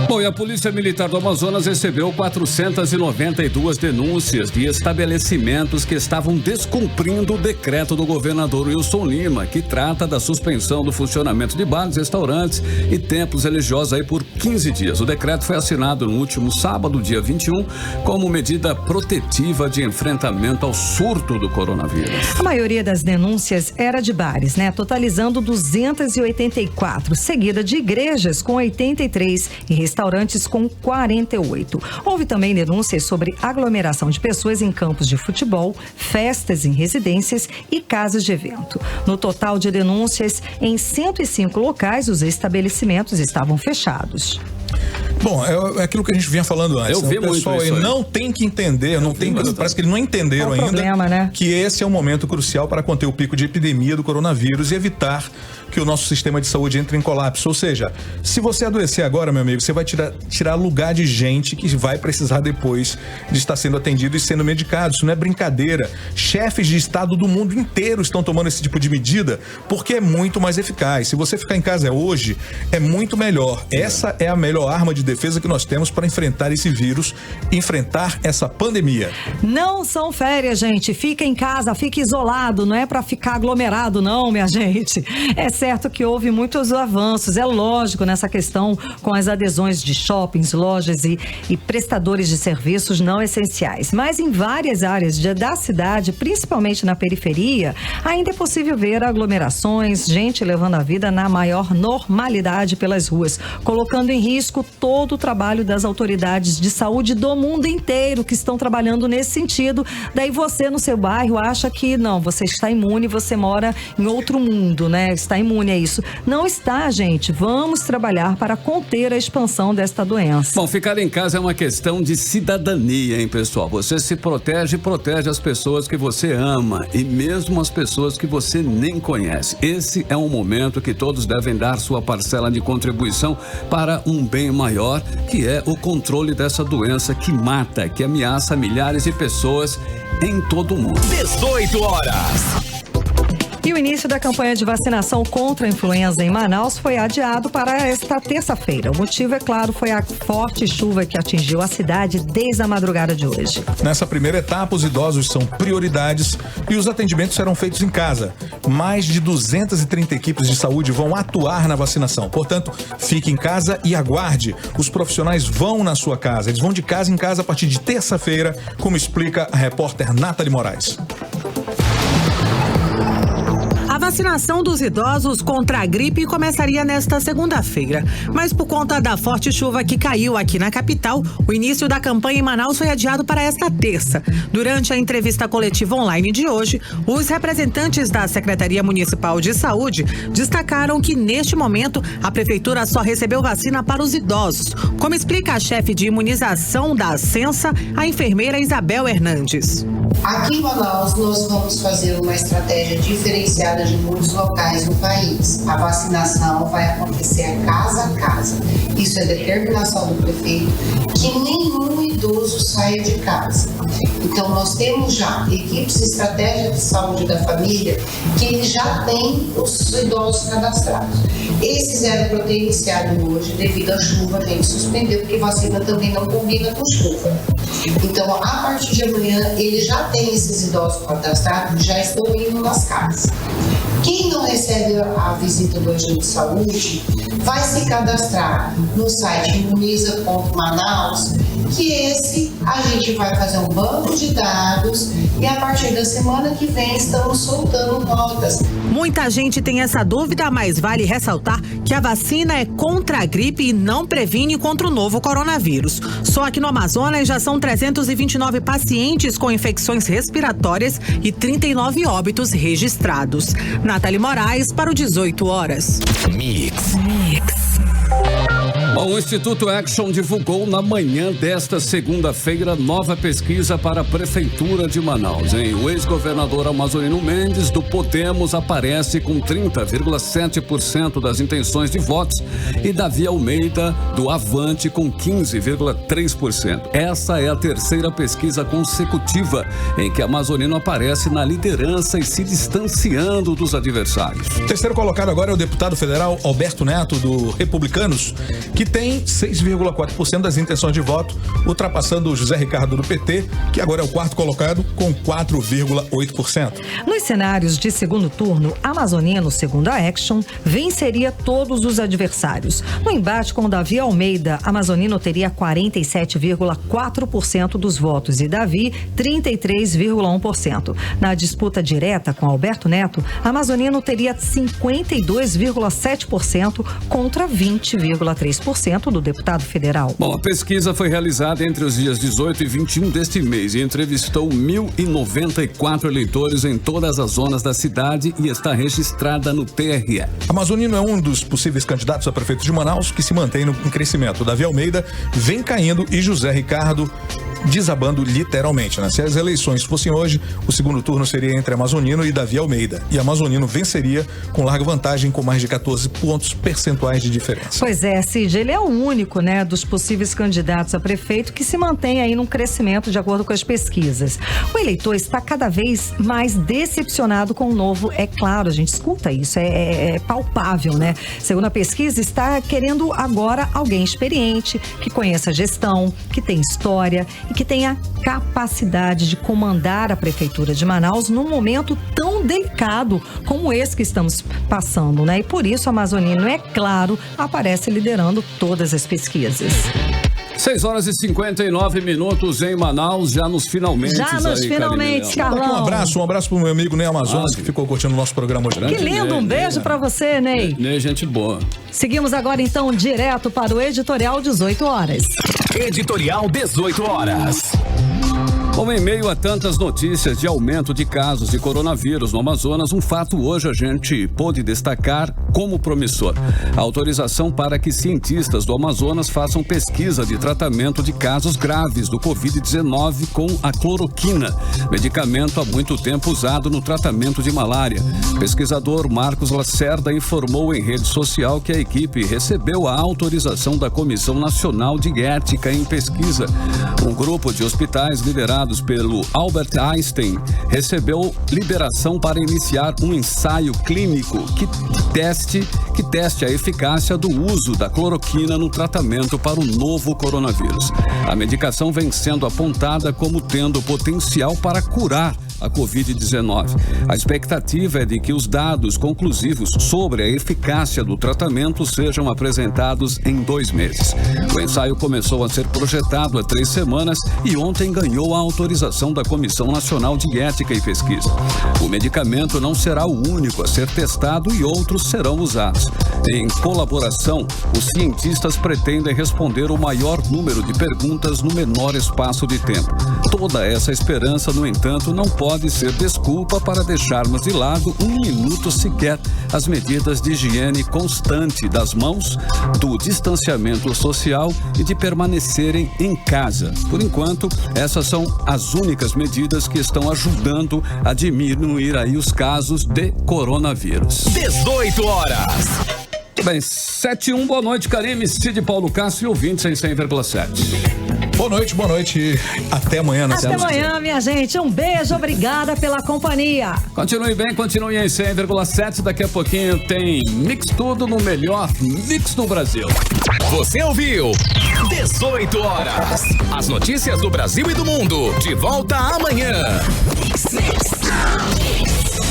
Bom, e a Polícia Militar do Amazonas recebeu 492 denúncias de estabelecimentos que estavam descumprindo o decreto do governador Wilson Lima, que trata da suspensão do funcionamento de bares, restaurantes e templos religiosos aí por 15 dias. O decreto foi assinado no último sábado, dia 21, como medida protetiva de enfrentamento ao surto do coronavírus. A maioria das denúncias era de bares, totalizando 284, seguida de igrejas com 83 e restaurantes com 48. Houve também denúncias sobre aglomeração de pessoas em campos de futebol, festas em residências e casas de evento. No total de denúncias, em 105 locais, os estabelecimentos estavam fechados. Bom, é aquilo que a gente vinha falando antes. Eu vi o pessoal muito isso não tem que entender, parece que eles não entenderam ainda problema, que esse é um momento crucial para conter o pico de epidemia do coronavírus e evitar que o nosso sistema de saúde entre em colapso. Ou seja, se você adoecer agora, meu amigo, você vai tirar lugar de gente que vai precisar depois de estar sendo atendido e sendo medicado. Isso não é brincadeira. Chefes de estado do mundo inteiro estão tomando esse tipo de medida porque é muito mais eficaz. Se você ficar em casa hoje, é muito melhor. Essa é a melhor arma de defesa que nós temos para enfrentar esse vírus, enfrentar essa pandemia. Não são férias, gente. Fica em casa, fica isolado. Não é para ficar aglomerado, não, minha gente. É certo que houve muitos avanços, é lógico, nessa questão com as adesões de shoppings, lojas e prestadores de serviços não essenciais. Mas em várias áreas da cidade, principalmente na periferia, ainda é possível ver aglomerações, gente levando a vida na maior normalidade pelas ruas, colocando em risco todo o trabalho das autoridades de saúde do mundo inteiro que estão trabalhando nesse sentido. Daí você no seu bairro acha que não, você está imune, você mora em outro mundo, está imune a isso. Não está, gente. Vamos trabalhar para conter a expansão desta doença. Bom, ficar em casa é uma questão de cidadania, hein, pessoal? Você se protege e protege as pessoas que você ama e mesmo as pessoas que você nem conhece. Esse é um momento que todos devem dar sua parcela de contribuição para um bem maior, que é o controle dessa doença que mata, que ameaça milhares de pessoas em todo o mundo. 18 horas. E o início da campanha de vacinação contra a influenza em Manaus foi adiado para esta terça-feira. O motivo, é claro, foi a forte chuva que atingiu a cidade desde a madrugada de hoje. Nessa primeira etapa, os idosos são prioridades e os atendimentos serão feitos em casa. Mais de 230 equipes de saúde vão atuar na vacinação. Portanto, fique em casa e aguarde. Os profissionais vão na sua casa. Eles vão de casa em casa a partir de terça-feira, como explica a repórter Nathalie Moraes. A vacinação dos idosos contra a gripe começaria nesta segunda-feira, mas por conta da forte chuva que caiu aqui na capital, o início da campanha em Manaus foi adiado para esta terça. Durante a entrevista coletiva online de hoje, os representantes da Secretaria Municipal de Saúde destacaram que, neste momento, a prefeitura só recebeu vacina para os idosos, como explica a chefe de imunização da Ascensa, a enfermeira Isabel Hernandes. Aqui em Manaus, nós vamos fazer uma estratégia diferenciada de muitos locais no país. A vacinação vai acontecer casa a casa. Isso é determinação do prefeito, que nenhum idoso saia de casa. Então, nós temos já equipes de estratégia de saúde da família que já têm os idosos cadastrados. Esses eram para ter iniciado hoje, devido à chuva, a gente suspendeu, porque vacina também não combina com chuva. Então, a partir de amanhã, eles já têm esses idosos cadastrados, já estão indo nas casas. Quem não recebe a visita do agente de saúde vai se cadastrar no site imuniza.manaus, que esse a gente vai fazer um banco de dados e a partir da semana que vem estamos soltando notas. Muita gente tem essa dúvida, mas vale ressaltar que a vacina é contra a gripe e não previne contra o novo coronavírus. Só aqui no Amazonas já são 329 pacientes com infecções respiratórias e 39 óbitos registrados. Nathalie Moraes para o 18 horas. Mix. Bom, o Instituto Action divulgou na manhã desta segunda-feira nova pesquisa para a Prefeitura de Manaus. O ex-governador Amazonino Mendes, do Podemos, aparece com 30,7% das intenções de votos e Davi Almeida, do Avante, com 15,3%. Essa é a terceira pesquisa consecutiva em que Amazonino aparece na liderança e se distanciando dos adversários. O terceiro colocado agora é o deputado federal Alberto Neto, do Republicanos, que tem 6,4% das intenções de voto, ultrapassando o José Ricardo do PT, que agora é o quarto colocado, com 4,8%. Nos cenários de segundo turno, Amazonino, segundo a Action, venceria todos os adversários. No embate com Davi Almeida, Amazonino teria 47,4% dos votos e Davi, 33,1%. Na disputa direta com Alberto Neto, Amazonino teria 52,7% contra 20,3% do deputado federal. Bom, a pesquisa foi realizada entre os dias 18 e 21 deste mês e entrevistou 1.094 eleitores em todas as zonas da cidade e está registrada no TRE. Amazonino é um dos possíveis candidatos a prefeito de Manaus que se mantém em crescimento. Davi Almeida vem caindo e José Ricardo desabando literalmente, né? Se as eleições fossem hoje, o segundo turno seria entre Amazonino e Davi Almeida. E Amazonino venceria com larga vantagem, com mais de 14 pontos percentuais de diferença. Pois é, Cid, ele é o único, né, dos possíveis candidatos a prefeito que se mantém aí num crescimento de acordo com as pesquisas. O eleitor está cada vez mais decepcionado com o novo, é claro, a gente escuta isso, é palpável, né? Segundo a pesquisa, está querendo agora alguém experiente, que conheça a gestão, que tem história e que tenha capacidade de comandar a Prefeitura de Manaus num momento tão delicado como esse que estamos passando, né? E por isso, Amazonino, é claro, aparece liderando todas as pesquisas. 6h59 em Manaus, já nos finalmente. Carlão. Um abraço pro meu amigo Ney Amazonas, que ficou curtindo o nosso programa hoje. Que lindo, um beijo pra você, Ney. Ney, gente boa. Seguimos agora, então, direto para o Editorial 18 horas. Editorial 18 horas. Bom, em meio a tantas notícias de aumento de casos de coronavírus no Amazonas, um fato hoje a gente pôde destacar como promissor. A autorização para que cientistas do Amazonas façam pesquisa de tratamento de casos graves do Covid-19 com a cloroquina, medicamento há muito tempo usado no tratamento de malária. O pesquisador Marcos Lacerda informou em rede social que a equipe recebeu a autorização da Comissão Nacional de Ética em Pesquisa. Um grupo de hospitais liderado realizados pelo Albert Einstein, recebeu liberação para iniciar um ensaio clínico que teste a eficácia do uso da cloroquina no tratamento para o novo coronavírus. A medicação vem sendo apontada como tendo potencial para curar a Covid-19. A expectativa é de que os dados conclusivos sobre a eficácia do tratamento sejam apresentados em 2 meses. O ensaio começou a ser projetado há 3 semanas e ontem ganhou a autorização da Comissão Nacional de Ética e Pesquisa. O medicamento não será o único a ser testado e outros serão usados. Em colaboração, os cientistas pretendem responder o maior número de perguntas no menor espaço de tempo. Toda essa esperança, no entanto, não pode ser desculpa para deixarmos de lado 1 minuto sequer as medidas de higiene constante das mãos, do distanciamento social e de permanecerem em casa. Por enquanto, essas são as únicas medidas que estão ajudando a diminuir aí os casos de coronavírus. 18 horas. Bem, 7:01, boa noite, Karime, Cid, Paulo Castro e ouvintes em 100,7. Boa noite. Até amanhã. Até amanhã, minha gente. Um beijo, obrigada pela companhia. Continue bem, continue em 100,7. Daqui a pouquinho tem Mix Tudo no melhor Mix do Brasil. Você ouviu 18 horas. As notícias do Brasil e do mundo. De volta amanhã. Mix.